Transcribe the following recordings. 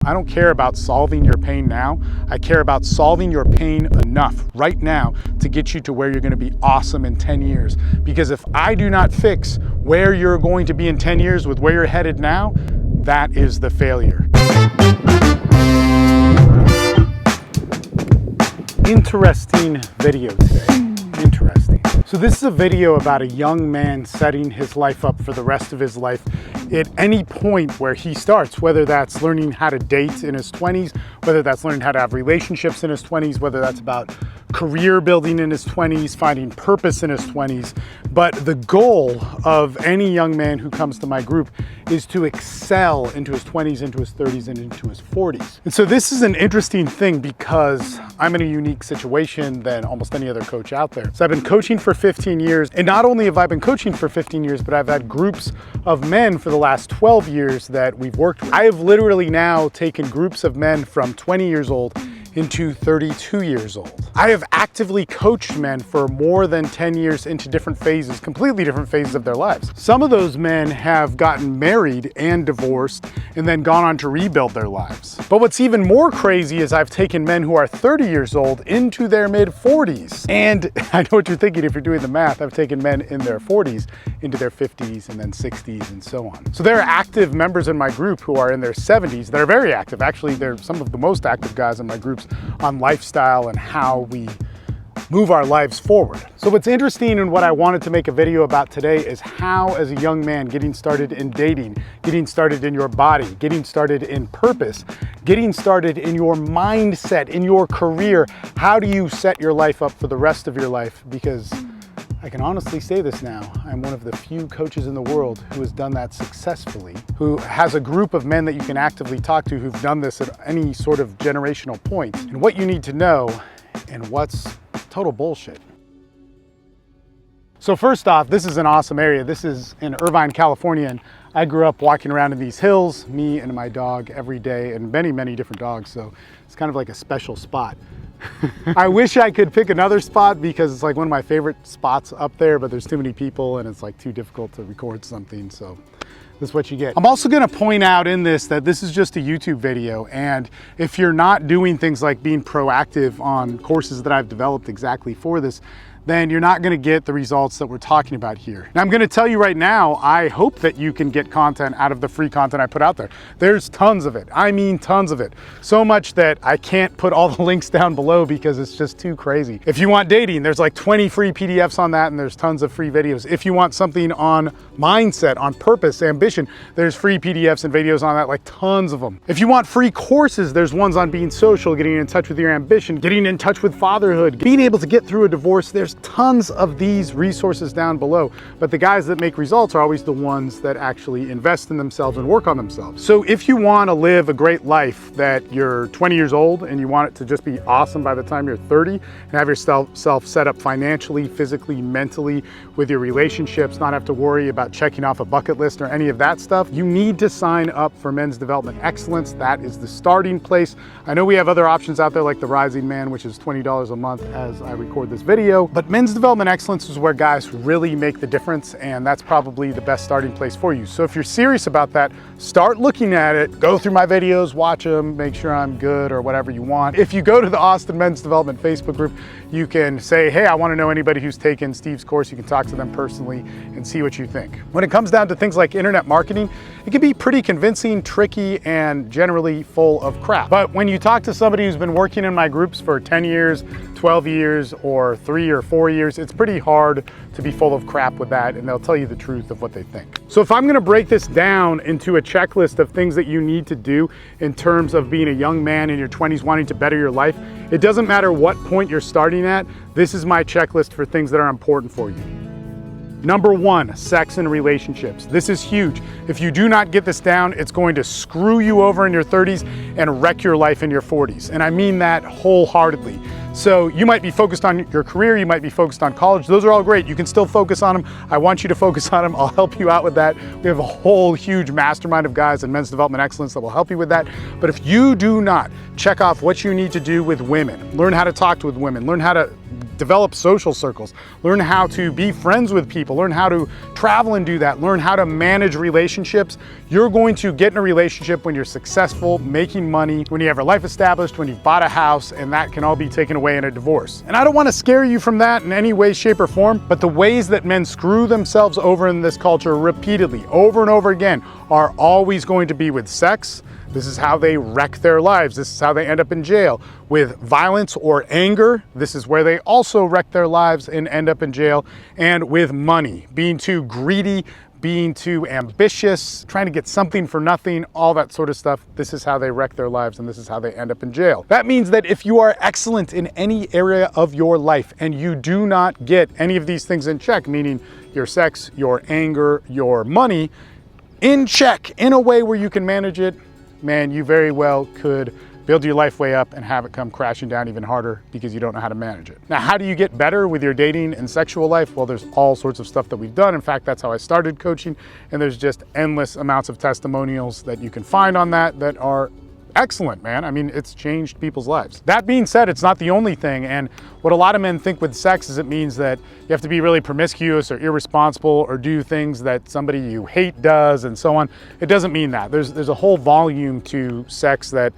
I don't care about solving your pain now. I care about solving your pain enough right now to get you to where you're going to be awesome in 10 years. Because if I do not fix where you're going to be in 10 years with where you're headed now, that is the failure. Interesting video today. Interesting. So this is a video about a young man setting his life up for the rest of his life at any point where he starts, whether that's learning how to date in his 20s, whether that's learning how to have relationships in his 20s, whether that's about career building in his 20s, finding purpose in his 20s. But the goal of any young man who comes to my group is to excel into his 20s, into his 30s, and into his 40s. And so this is an interesting thing because I'm in a unique situation than almost any other coach out there. So I've been coaching for 15 years, and not only have I been coaching for 15 years, but I've had groups of men for the last 12 years that we've worked with. I have literally now taken groups of men from 20 years old into 32 years old. I have actively coached men for more than 10 years into different phases, completely different phases of their lives. Some of those men have gotten married and divorced and then gone on to rebuild their lives. But what's even more crazy is I've taken men who are 30 years old into their mid 40s. And I know what you're thinking if you're doing the math, I've taken men in their 40s into their 50s and then 60s and so on. So there are active members in my group who are in their 70s that are very active. Actually, they're some of the most active guys in my groups on lifestyle and how we move our lives forward. So what's interesting and what I wanted to make a video about today is how, as a young man, getting started in dating, getting started in your body, getting started in purpose, getting started in your mindset, in your career, how do you set your life up for the rest of your life? Because I can honestly say this now, I'm one of the few coaches in the world who has done that successfully, who has a group of men that you can actively talk to who've done this at any sort of generational point, and what you need to know and what's total bullshit. So first off, this is an awesome area. This is in Irvine, California, and I grew up walking around in these hills, me and my dog every day, and many, many different dogs, so it's kind of like a special spot. I wish I could pick another spot because it's like one of my favorite spots up there, but there's too many people and it's like too difficult to record something, so this is what you get. I'm also gonna point out in this that this is just a YouTube video, and if you're not doing things like being proactive on courses that I've developed exactly for this, then you're not gonna get the results that we're talking about here. Now I'm gonna tell you right now, I hope that you can get content out of the free content I put out there. There's tons of it. I mean tons of it. So much that I can't put all the links down below because it's just too crazy. If you want dating, there's like 20 free PDFs on that, and there's tons of free videos. If you want something on mindset, on purpose, ambition, there's free PDFs and videos on that, like tons of them. If you want free courses, there's ones on being social, getting in touch with your ambition, getting in touch with fatherhood, being able to get through a divorce. There's tons of these resources down below, but the guys that make results are always the ones that actually invest in themselves and work on themselves. So if you want to live a great life, that you're 20 years old and you want it to just be awesome by the time you're 30 and have yourself set up financially, physically, mentally, with your relationships, not have to worry about checking off a bucket list or any of that stuff, you need to sign up for Men's Development Excellence. That is the starting place. I know we have other options out there like the Rising Man, which is $20 a month as I record this video, but Men's Development Excellence is where guys really make the difference, and that's probably the best starting place for you. So if you're serious about that, start looking at it, go through my videos, watch them, make sure I'm good or whatever you want. If you go to the Austin Men's Development Facebook group, you can say, hey, I want to know anybody who's taken Steve's course. You can talk to them personally and see what you think. When it comes down to things like internet marketing, it can be pretty convincing, tricky, and generally full of crap. But when you talk to somebody who's been working in my groups for 10 years, 12 years, or 3 or 4 years, it's pretty hard to be full of crap with that, and they'll tell you the truth of what they think. So if I'm gonna break this down into a checklist of things that you need to do in terms of being a young man in your 20s wanting to better your life, it doesn't matter what point you're starting at, this is my checklist for things that are important for you. Number 1, sex and relationships. This is huge. If you do not get this down, it's going to screw you over in your 30s and wreck your life in your 40s. And I mean that wholeheartedly. So you might be focused on your career, you might be focused on college. Those are all great. You can still focus on them. I want you to focus on them. I'll help you out with that. We have a whole huge mastermind of guys in Men's Development Excellence that will help you with that. But if you do not check off what you need to do with women, learn how to talk with women, learn how to develop social circles, learn how to be friends with people, learn how to travel and do that, learn how to manage relationships. You're going to get in a relationship when you're successful, making money, when you have your life established, when you've bought a house, and that can all be taken away in a divorce. And I don't want to scare you from that in any way, shape, or form, but the ways that men screw themselves over in this culture repeatedly, over and over again, are always going to be with sex. This is how they wreck their lives. This is how they end up in jail. With violence or anger, this is where they also wreck their lives and end up in jail. And with money, being too greedy, being too ambitious, trying to get something for nothing, all that sort of stuff. This is how they wreck their lives, and this is how they end up in jail. That means that if you are excellent in any area of your life and you do not get any of these things in check, meaning your sex, your anger, your money, in check in a way where you can manage it, man, you very well could build your life way up and have it come crashing down even harder because you don't know how to manage it. Now, how do you get better with your dating and sexual life? Well, there's all sorts of stuff that we've done. In fact, that's how I started coaching, and there's just endless amounts of testimonials that you can find on that are excellent, man. I mean, it's changed people's lives. That being said, it's not the only thing, and what a lot of men think with sex is it means that you have to be really promiscuous or irresponsible or do things that somebody you hate does and so on. It doesn't mean that. There's a whole volume to sex that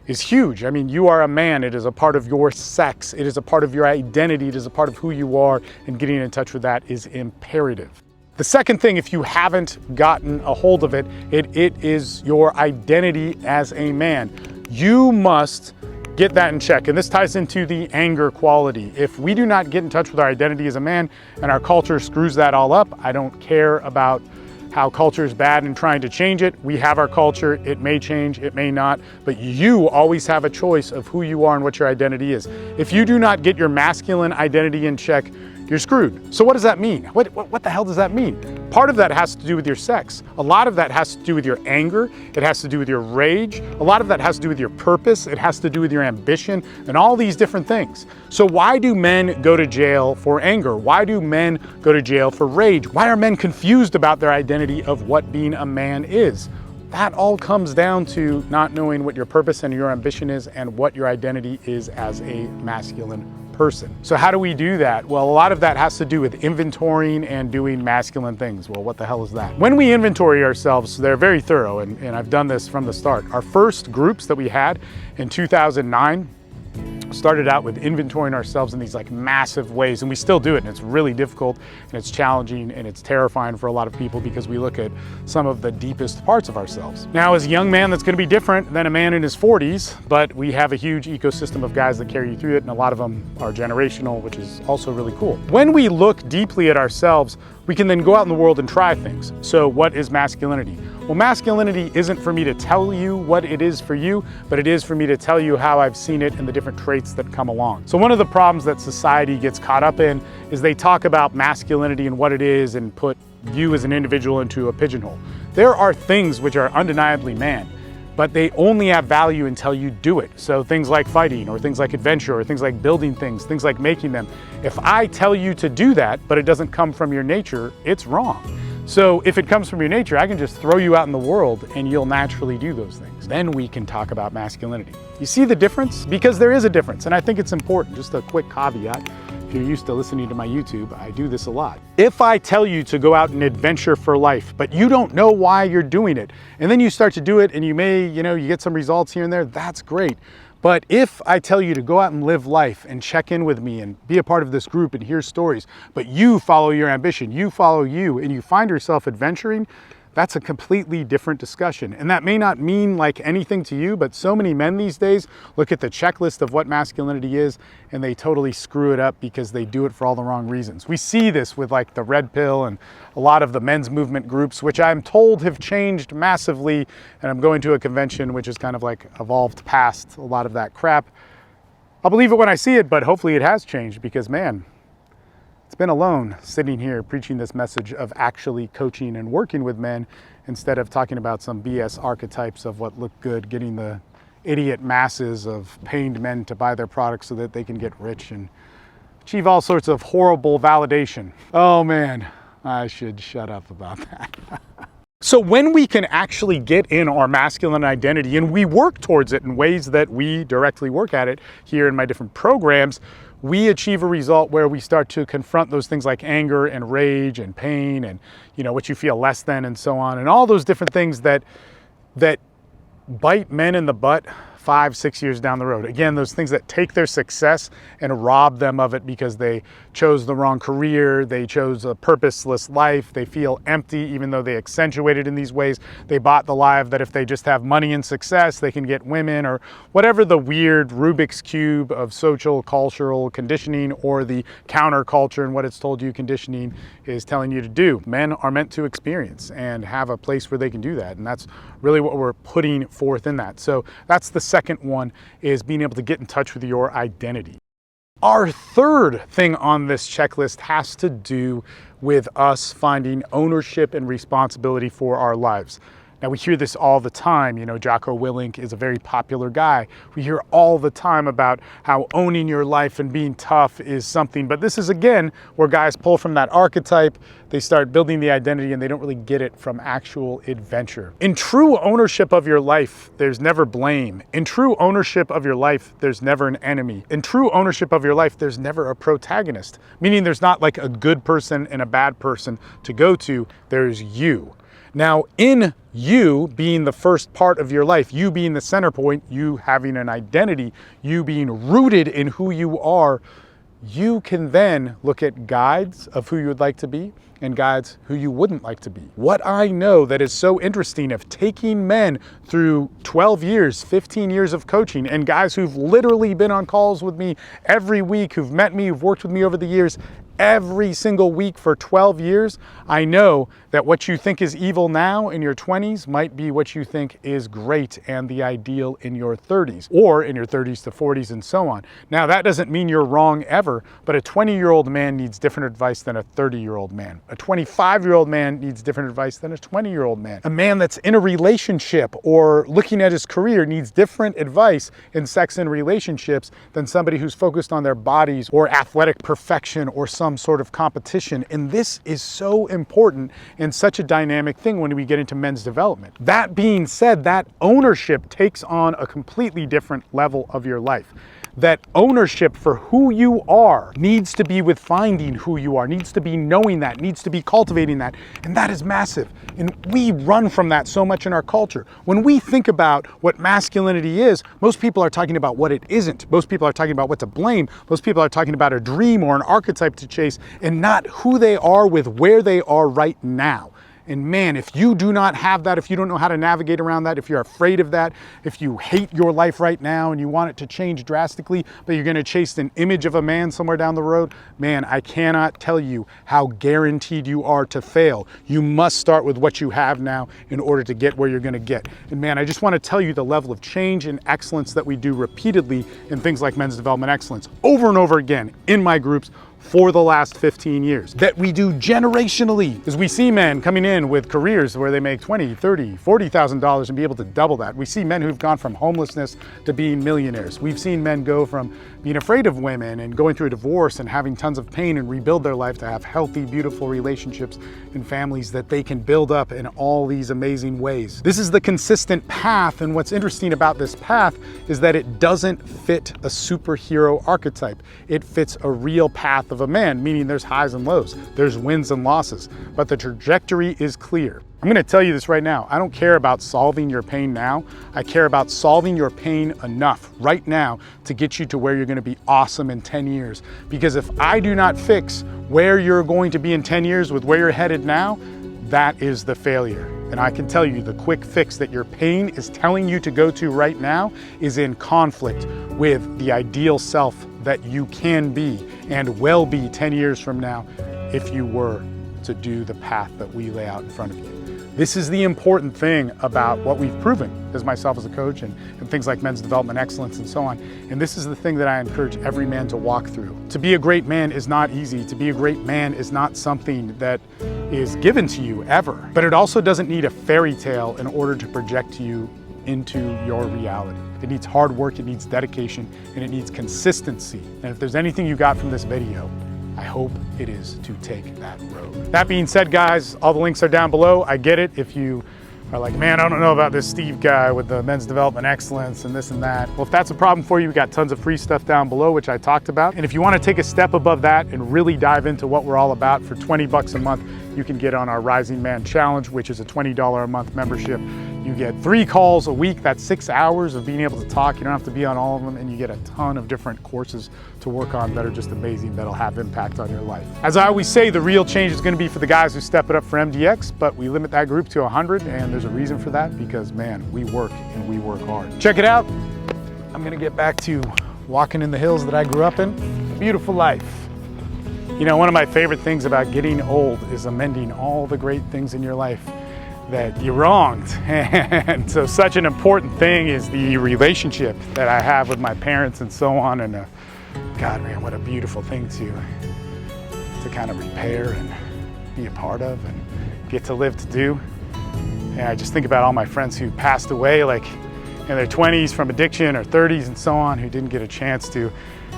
is huge. I mean, you are a man. It is a part of your sex. It is a part of your identity. It is a part of who you are, and getting in touch with that is imperative. The second thing, if you haven't gotten a hold of it, it is your identity as a man. You must get that in check. And this ties into the anger quality. If we do not get in touch with our identity as a man and our culture screws that all up, I don't care about how culture is bad and trying to change it. We have our culture. It may change, it may not, but you always have a choice of who you are and what your identity is. If you do not get your masculine identity in check, you're screwed. So what does that mean? What the hell does that mean? Part of that has to do with your sex. A lot of that has to do with your anger. It has to do with your rage. A lot of that has to do with your purpose. It has to do with your ambition and all these different things. So why do men go to jail for anger? Why do men go to jail for rage? Why are men confused about their identity of what being a man is? That all comes down to not knowing what your purpose and your ambition is and what your identity is as a masculine person. So how do we do that? Well, a lot of that has to do with inventorying and doing masculine things. Well, what the hell is that? When we inventory ourselves, they're very thorough, and I've done this from the start. Our first groups that we had in 2009 started out with inventorying ourselves in these like massive ways, and we still do it, and it's really difficult and it's challenging and it's terrifying for a lot of people because we look at some of the deepest parts of ourselves. Now, as a young man, that's going to be different than a man in his 40s, but we have a huge ecosystem of guys that carry you through it, and a lot of them are generational, which is also really cool. When we look deeply at ourselves, we can then go out in the world and try things. So what is masculinity? Well, masculinity isn't for me to tell you what it is for you, but it is for me to tell you how I've seen it and the different traits that come along. So one of the problems that society gets caught up in is they talk about masculinity and what it is and put you as an individual into a pigeonhole. There are things which are undeniably man, but they only have value until you do it. So things like fighting, or things like adventure, or things like building things like making them. If I tell you to do that, but it doesn't come from your nature, it's wrong. So if it comes from your nature, I can just throw you out in the world and you'll naturally do those things. Then we can talk about masculinity. You see the difference? Because there is a difference, and I think it's important. Just a quick caveat. If you're used to listening to my YouTube, I do this a lot. If I tell you to go out and adventure for life, but you don't know why you're doing it, and then you start to do it and you may, you get some results here and there, that's great. But if I tell you to go out and live life and check in with me and be a part of this group and hear stories, but you follow your ambition, you follow you, and you find yourself adventuring, that's a completely different discussion. And that may not mean like anything to you, but so many men these days look at the checklist of what masculinity is and they totally screw it up because they do it for all the wrong reasons. We see this with like the red pill and a lot of the men's movement groups, which I'm told have changed massively. And I'm going to a convention which is kind of like evolved past a lot of that crap. I'll believe it when I see it, but hopefully it has changed because, man, it's been alone sitting here preaching this message of actually coaching and working with men instead of talking about some BS archetypes of what look good, getting the idiot masses of pained men to buy their products so that they can get rich and achieve all sorts of horrible validation. Oh man, I should shut up about that. So when we can actually get in our masculine identity and we work towards it in ways that we directly work at it here in my different programs, we achieve a result where we start to confront those things like anger and rage and pain and, you know, what you feel less than and so on, and all those different things that bite men in the butt 5, 6 years down the road. Again, those things that take their success and rob them of it because they chose the wrong career, they chose a purposeless life, they feel empty even though they accentuate it in these ways. They bought the lie of that if they just have money and success, they can get women, or whatever the weird Rubik's Cube of social, cultural conditioning, or the counterculture and what it's told you conditioning is telling you to do. Men are meant to experience and have a place where they can do that, and that's really what we're putting forth in that. So that's the second one, is being able to get in touch with your identity. Our third thing on this checklist has to do with us finding ownership and responsibility for our lives. Now, we hear this all the time. You know, Jocko Willink is a very popular guy. We hear all the time about how owning your life and being tough is something, but this is, again, where guys pull from that archetype, they start building the identity, and they don't really get it from actual adventure. In true ownership of your life, there's never blame. In true ownership of your life, there's never an enemy. In true ownership of your life, there's never a protagonist, meaning there's not like a good person and a bad person to go to, there's you. Now, in you being the first part of your life, you being the center point, you having an identity, you being rooted in who you are, you can then look at guides of who you would like to be and guides who you wouldn't like to be. What I know that is so interesting of taking men through 12 years, 15 years of coaching, and guys who've literally been on calls with me every week, who've met me, who've worked with me over the years, every single week for 12 years, I know that what you think is evil now in your 20s might be what you think is great and the ideal in your 30s, or in your 30s to 40s and so on. Now, that doesn't mean you're wrong ever, but a 20-year-old man needs different advice than a 30-year-old man. A 25-year-old man needs different advice than a 20-year-old man. A man that's in a relationship or looking at his career needs different advice in sex and relationships than somebody who's focused on their bodies or athletic perfection or some sort of competition. And this is so important and such a dynamic thing when we get into men's development. That being said, that ownership takes on a completely different level of your life. That ownership for who you are needs to be with finding who you are, needs to be knowing that, needs to be cultivating that. And that is massive. And we run from that so much in our culture. When we think about what masculinity is, most people are talking about what it isn't. Most people are talking about what to blame. Most people are talking about a dream or an archetype to chase, and not who they are with where they are right now. And man, if you do not have that, if you don't know how to navigate around that, if you're afraid of that, if you hate your life right now and you want it to change drastically, but you're gonna chase an image of a man somewhere down the road, man, I cannot tell you how guaranteed you are to fail. You must start with what you have now in order to get where you're gonna get. And man, I just wanna tell you the level of change and excellence that we do repeatedly in things like men's development excellence, over and over again in my groups, for the last 15 years, that we do generationally, as we see men coming in with careers where they make $20,000, $30,000, $40,000 and be able to double that. We see men who've gone from homelessness to being millionaires. We've seen men go from being afraid of women and going through a divorce and having tons of pain and rebuild their life to have healthy, beautiful relationships and families that they can build up in all these amazing ways. This is the consistent path, and what's interesting about this path is that it doesn't fit a superhero archetype. It fits a real path of a man, meaning there's highs and lows, there's wins and losses, but the trajectory is clear. I'm gonna tell you this right now. I don't care about solving your pain now. I care about solving your pain enough right now to get you to where you're gonna be awesome in 10 years. Because if I do not fix where you're going to be in 10 years with where you're headed now, that is the failure. And I can tell you the quick fix that your pain is telling you to go to right now is in conflict with the ideal self that you can be and will be 10 years from now if you were to do the path that we lay out in front of you. This is the important thing about what we've proven as myself as a coach and things like men's development excellence and so on. And this is the thing that I encourage every man to walk through. To be a great man is not easy. To be a great man is not something that is given to you ever. But it also doesn't need a fairy tale in order to project you into your reality. It needs hard work, it needs dedication, and it needs consistency. And if there's anything you got from this video, I hope it is to take that road. That being said, guys, all the links are down below. I get it if you are like, man, I don't know about this Steve guy with the men's development excellence and this and that. Well, if that's a problem for you, we got tons of free stuff down below, which I talked about. And if you want to take a step above that and really dive into what we're all about, for 20 bucks a month, you can get on our Rising Man Challenge, which is a $20 a month membership. You get 3 calls a week. That's 6 hours of being able to talk. You don't have to be on all of them, and you get a ton of different courses to work on that are just amazing, that'll have impact on your life. As I always say, the real change is going to be for the guys who step it up for MDX, but we limit that group to 100, and there's a reason for that, because man, we work and we work hard. Check it out. I'm going to get back to walking in the hills that I grew up in. A beautiful life. You know, one of my favorite things about getting old is amending all the great things in your life that you wronged. And so such an important thing is the relationship that I have with my parents and so on. And God, man, what a beautiful thing to kind of repair and be a part of and get to live to do. And I just think about all my friends who passed away like in their 20s from addiction, or 30s and so on, who didn't get a chance to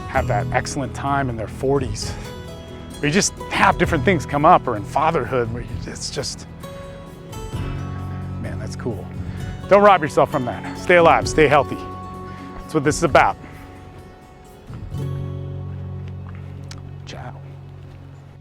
have that excellent time in their 40s. Where you just have different things come up, or in fatherhood, where it's just, man, that's cool. Don't rob yourself from that. Stay alive, stay healthy. That's what this is about. Ciao.